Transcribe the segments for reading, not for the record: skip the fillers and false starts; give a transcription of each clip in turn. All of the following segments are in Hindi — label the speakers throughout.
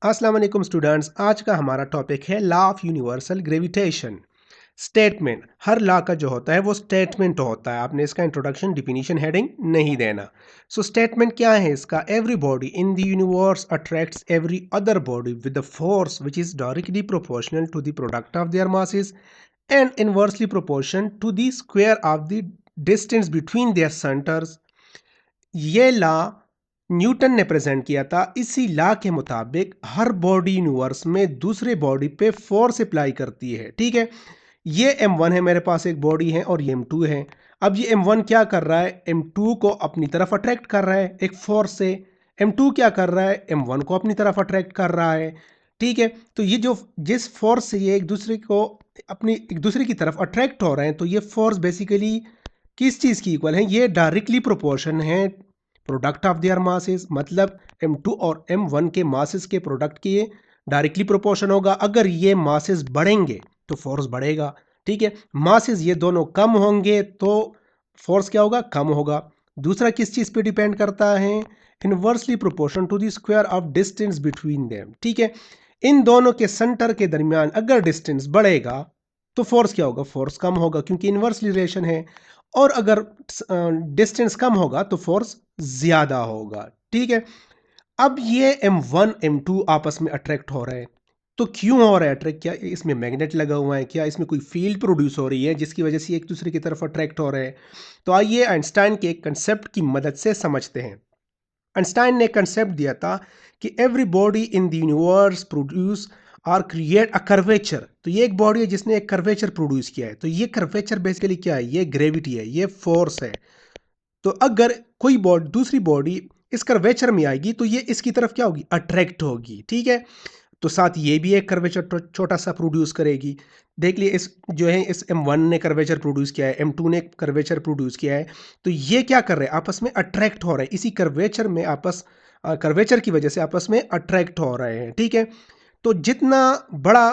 Speaker 1: अस्सलाम वालेकुम स्टूडेंट्स। आज का हमारा टॉपिक है law of universal gravitation. Statement, her law का जो होता है वो स्टेटमेंट होता है। आपने इसका इंट्रोडक्शन डिफिनीशन हेडिंग नहीं देना। सो स्टेटमेंट क्या है इसका? Every body in the universe attracts every other body with the force which is directly proportional to the product of their masses and inversely proportion to the square of the distance between their centres. ये लॉ न्यूटन ने प्रेजेंट किया था। इसी लॉ के मुताबिक हर बॉडी यूनिवर्स में दूसरे बॉडी पे फोर्स अप्लाई करती है। ठीक है, ये m1 है, मेरे पास एक बॉडी है और ये m2 है। अब ये m1 क्या कर रहा है? m2 को अपनी तरफ अट्रैक्ट कर रहा है एक फोर्स से। m2 क्या कर रहा है? m1 को अपनी तरफ अट्रैक्ट कर रहा है। ठीक है, तो ये जो जिस फोर्स से ये एक दूसरे को अपनी एक दूसरे की तरफ अट्रैक्ट हो रहे हैं, तो ये फोर्स बेसिकली किस चीज़ की इक्वल है? ये डायरेक्टली प्रोपोर्शन है प्रोडक्ट ऑफ देयर मासेस, मतलब m2 और m1 के मासेस के प्रोडक्ट के डायरेक्टली प्रोपोर्शन होगा। अगर ये मासेस बढ़ेंगे तो फोर्स बढ़ेगा। ठीक है, मासेस ये दोनों कम होंगे तो फोर्स क्या होगा? कम होगा। दूसरा किस चीज़ पे डिपेंड करता है? Inversely proportion to the square of distance between them. ठीक है, इन दोनों के सेंटर के दरमियान अगर डिस्टेंस बढ़ेगा तो फोर्स क्या होगा? फोर्स कम होगा, क्योंकि इनवर्स रिलेशन है। और अगर डिस्टेंस कम होगा तो फोर्स ज्यादा होगा। ठीक है, अब ये m1 m2 आपस में अट्रैक्ट हो रहे हैं, तो क्यों हो रहा है अट्रैक्ट? क्या इसमें मैग्नेट लगा हुआ है? क्या इसमें कोई फील्ड प्रोड्यूस हो रही है जिसकी वजह से एक दूसरे की तरफ अट्रैक्ट हो रहे हैं? तो आइए आइंस्टाइन के एक कंसेप्ट की मदद से समझते हैं। आइंस्टाइन ने कंसेप्ट दिया था कि every body in the universe produce और क्रिएट अ कर्वेचर। तो ये एक बॉडी है जिसने एक कर्वेचर प्रोड्यूस किया है। तो ये कर्वेचर बेसिकली क्या है? ये ग्रेविटी है, ये फोर्स है। तो अगर कोई बॉडी दूसरी बॉडी इस कर्वेचर में आएगी तो ये इसकी तरफ क्या होगी? अट्रैक्ट होगी। ठीक है, तो साथ ये भी एक कर्वेचर छोटा सा प्रोड्यूस करेगी। देख लिए, इस जो है इस m1 ने कर्वेचर प्रोड्यूस किया है, m2 ने कर्वेचर प्रोड्यूस किया है। तो ये क्या कर रहे हैं? आपस में अट्रैक्ट हो रहे हैं। इसी कर्वेचर में कर्वेचर की वजह से आपस में अट्रैक्ट हो रहे हैं। ठीक है, तो जितना बड़ा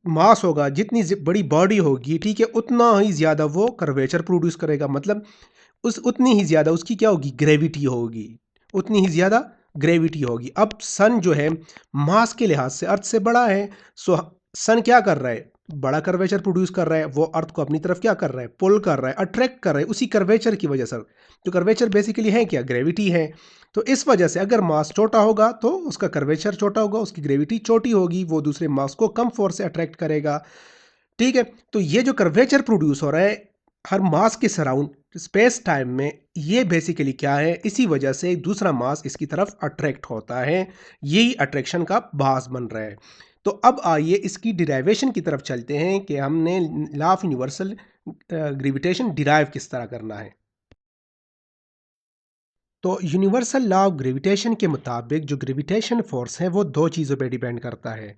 Speaker 1: मास होगा, जितनी बड़ी बॉडी होगी, ठीक है, उतना ही ज़्यादा वो कर्वेचर प्रोड्यूस करेगा। मतलब उस उतनी ही ज़्यादा उसकी क्या होगी? ग्रेविटी होगी। उतनी ही ज़्यादा ग्रेविटी होगी। अब सन जो है मास के लिहाज से अर्थ से बड़ा है। सो सन क्या कर रहा है? बड़ा कर्वेचर प्रोड्यूस कर रहा है। वो अर्थ को अपनी तरफ क्या कर रहा है? पुल कर रहा है, अट्रैक्ट कर रहा है उसी कर्वेचर की वजह से। जो कर्वेचर बेसिकली है क्या? ग्रेविटी है। तो इस वजह से अगर मास छोटा होगा तो उसका कर्वेचर छोटा होगा, उसकी ग्रेविटी छोटी होगी, वो दूसरे मास को कम फोर्स से अट्रैक्ट करेगा। ठीक है, तो ये जो कर्वेचर प्रोड्यूस हो रहा है हर मास के सराउंड स्पेस टाइम में, ये बेसिकली क्या है? इसी वजह से दूसरा मास इसकी तरफ अट्रैक्ट होता है। यही अट्रैक्शन का बास बन रहा है। तो अब आइए इसकी डिराइवेशन की तरफ चलते हैं कि हमने law of universal gravitation derive किस तरह करना है। तो यूनिवर्सल लॉ ऑफ ग्रेविटेशन के मुताबिक जो ग्रेविटेशन फोर्स है वो दो चीज़ों पे डिपेंड करता है।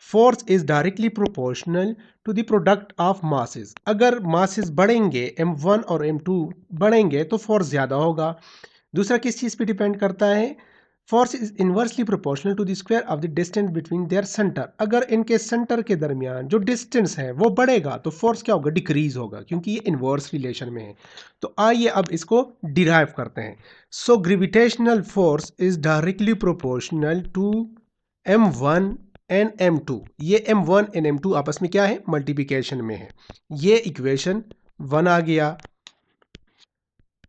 Speaker 1: Force is directly proportional to the product of masses. अगर मासेस बढ़ेंगे, m1 और m2 बढ़ेंगे तो फोर्स ज़्यादा होगा। दूसरा किस चीज़ पे डिपेंड करता है? Force is inversely proportional to the square of the distance between their centre. अगर इनके सेंटर के दरमियान जो डिस्टेंस है वो बढ़ेगा तो फोर्स क्या होगा? डिक्रीज होगा, क्योंकि ये इनवर्स रिलेशन में है। तो आइए अब इसको डिराइव करते हैं। So gravitational force is directly proportional to m1 and m2। ये m1 एंड m2 आपस में क्या है? मल्टीप्लिकेशन में है। ये इक्वेशन 1 आ गया।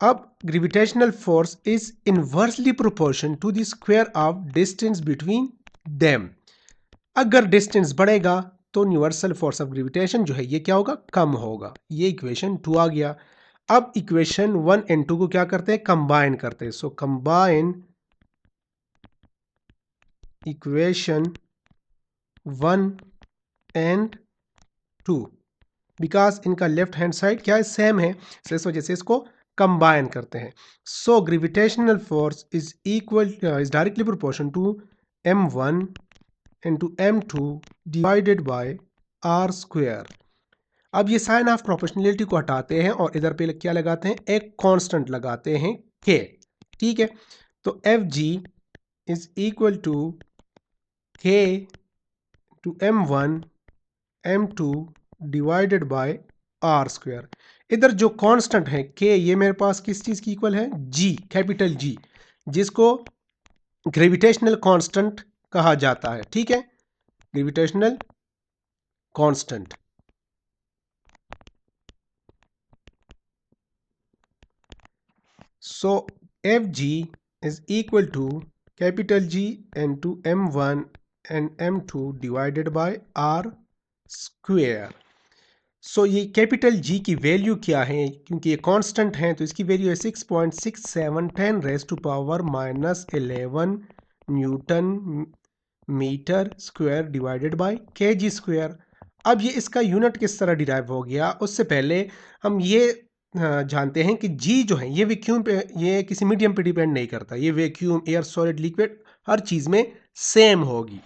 Speaker 1: अब gravitational force is inversely proportion to the square of distance between them. अगर डिस्टेंस बढ़ेगा तो यूनिवर्सल फोर्स ऑफ ग्रेविटेशन जो है ये क्या होगा? कम होगा। ये इक्वेशन 2 आ गया। अब इक्वेशन 1 एंड 2 को क्या करते हैं? कंबाइन करते हैं। सो कंबाइन इक्वेशन 1 एंड 2, बिकॉज इनका लेफ्ट हैंड साइड क्या है? सेम है, so इस वजह से इसको कंबाइन करते हैं। So gravitational force is equal is directly proportion to m1 into m2 divided by r square. अब ये साइन ऑफ प्रोपोर्शनलिटी को हटाते हैं और इधर पे क्या लगाते हैं? एक कांस्टेंट लगाते हैं k। ठीक है, तो fg is equal to k to m1 m2 divided by r square. इधर जो कांस्टेंट है k, ये मेरे पास किस चीज की इक्वल है? g, कैपिटल G, जिसको ग्रेविटेशनल कांस्टेंट कहा जाता है। ठीक है, gravitational constant. So F G is equal to capital G into m1 and m2 divided by R square. So ये कैपिटल जी की वैल्यू क्या है, क्योंकि ये कांस्टेंट है तो इसकी वैल्यू है 6.67 raise to power -11 newton metre square divided by kg square. अब ये इसका यूनिट किस तरह डिराइव हो गया, उससे पहले हम ये जानते हैं कि जी जो है ये वैक्यूम पे, ये किसी मीडियम पे डिपेंड नहीं करता। ये वैक्यूम, एयर, सॉलिड, लिक्विड हर चीज़ में सेम होगी।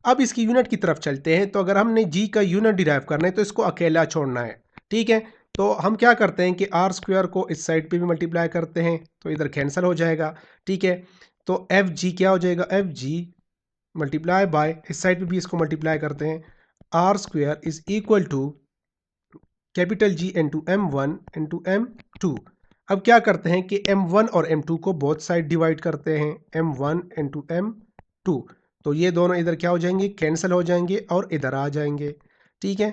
Speaker 1: अब इसकी यूनिट की तरफ चलते हैं। तो अगर हमने जी का यूनिट डिराइव करना है तो इसको अकेला छोड़ना है। ठीक है, तो हम क्या करते हैं कि आर स्क्वायर को इस साइड पे भी मल्टीप्लाई करते हैं तो इधर कैंसिल हो जाएगा। ठीक है, तो एफ जी क्या हो जाएगा, एफ जी मल्टीप्लाई बाय, इस साइड पे भी इसको मल्टीप्लाई करते हैं, R square is equal to capital G into M one into M two. अब क्या करते हैं कि m1 और m2 को बोथ साइड डिवाइड करते हैं, m1 इंटू m2। तो ये दोनों इधर क्या हो जाएंगे, कैंसिल हो जाएंगे और इधर आ जाएंगे। ठीक है,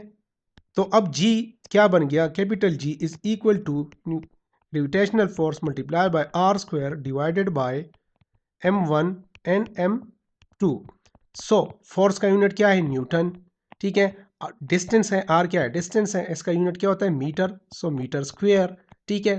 Speaker 1: तो अब g क्या बन गया, capital G is equal to gravitational force multiply by R square divided by m1 and m2। So force का यूनिट क्या है, न्यूटन। ठीक है, डिस्टेंस है r, क्या है, डिस्टेंस है, इसका यूनिट क्या होता है, मीटर। सो मीटर स्क्वायर। ठीक है,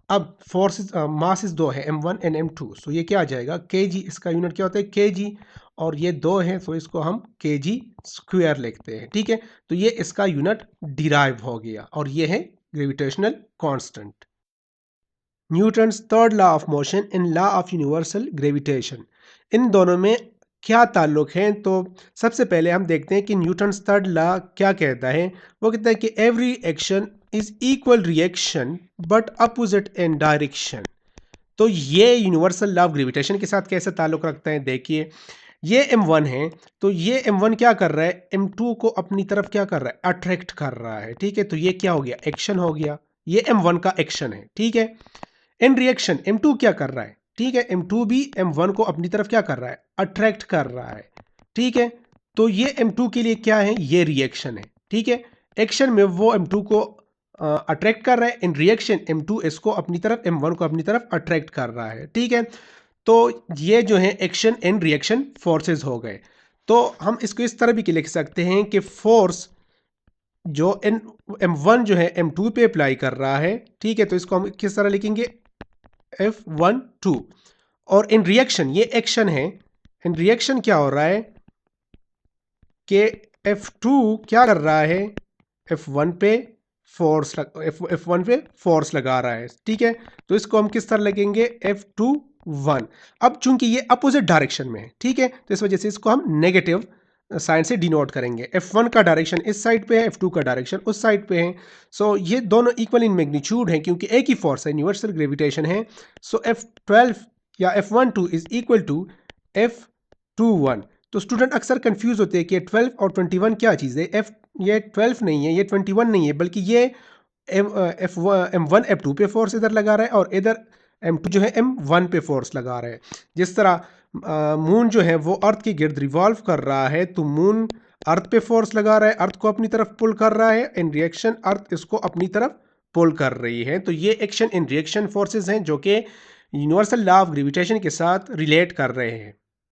Speaker 1: अब फोर्सेस मासेस दो है, m1 एंड m2। सो ये क्या आ जाएगा, kg, इसका यूनिट क्या होता है, kg, और ये दो है तो इसको हम kg स्क्वायर लिखते हैं। ठीक है, तो ये इसका यूनिट डिराइव हो गया और ये है gravitational constant. Newton's third law of motion in law of universal gravitation, इन दोनों में क्या ताल्लुक है। तो सबसे पहले हम देखते हैं कि न्यूटन्स थर्ड लॉ क्या कहता है। वो कहता है कि every action is equal reaction but opposite in direction. तो ये यूनिवर्सल लॉ ऑफ ग्रेविटेशन के साथ कैसे ताल्लुक रखता है, देखिए ये m1 है तो ये m1 क्या कर रहा है, m2 को अपनी तरफ क्या कर रहा है, अट्रैक्ट कर रहा है। ठीक है, तो ये क्या हो गया, एक्शन हो गया, ये m1 का एक्शन है। ठीक है, इन रिएक्शन m2 क्या कर रहा है, ठीक है, m2 भी m1 को अपनी तरफ क्या कर रहा है, अट्रैक्ट कर रहा है। ठीक है, तो ये m2 के लिए क्या है, ये रिएक्शन है। ठीक है, एक्शन में वो m2 को अट्रैक्ट कर रहा है, इन रिएक्शन m2 इसको अपनी तरफ, m1 को अपनी तरफ अट्रैक्ट कर रहा है। ठीक है, तो ये जो है एक्शन एंड रिएक्शन फोर्सेस हो गए। तो हम इसको इस तरह भी लिख सकते हैं कि फोर्स जो m1 जो है m2 पे अप्लाई कर रहा है। ठीक है, तो इसको हम किस तरह लिखेंगे, F12। और इन रिएक्शन, ये एक्शन है, इन रिएक्शन क्या हो रहा है कि F2 क्या कर रहा है, F1 पे F1 पे फोर्स लगा रहा है। ठीक है, तो इसको हम किस तरह लगेंगे, F21। अब चूंकि ये अपोजिट डायरेक्शन में है, ठीक है, तो इस वजह से इसको हम नेगेटिव साइन से डिनोट करेंगे। F1 का डायरेक्शन इस साइड पे है, F2 का डायरेक्शन उस साइड पे है। सो ये दोनों इक्वल इन मैग्नीट्यूड हैं क्योंकि एक ही फोर्स है, यूनिवर्सल ग्रेविटेशन है। सो F12 या F12 is equal to F21। तो स्टूडेंट अक्सर कंफ्यूज होते हैं कि 12 और 21 क्या चीज़ है। ये 12 नहीं है, ये 21 नहीं है, बल्कि ये M1 M2 पे फोर्स इधर लगा रहा है और इधर M2 जो है M1 पे फोर्स लगा रहा है। जिस तरह मून जो है वो अर्थ के गिर्द रिवॉल्व कर रहा है तो मून अर्थ पे फोर्स लगा रहा है, अर्थ को अपनी तरफ पुल कर रहा है, इन रिएक्शन अर्थ इसको अपनी तरफ पुल कर रही है। तो ये एक्शन इन रिएक्शन फोर्सेस हैं जो कि यूनिवर्सल लॉ ऑफ ग्रेविटेशन के साथ रिलेट कर रहे हैं।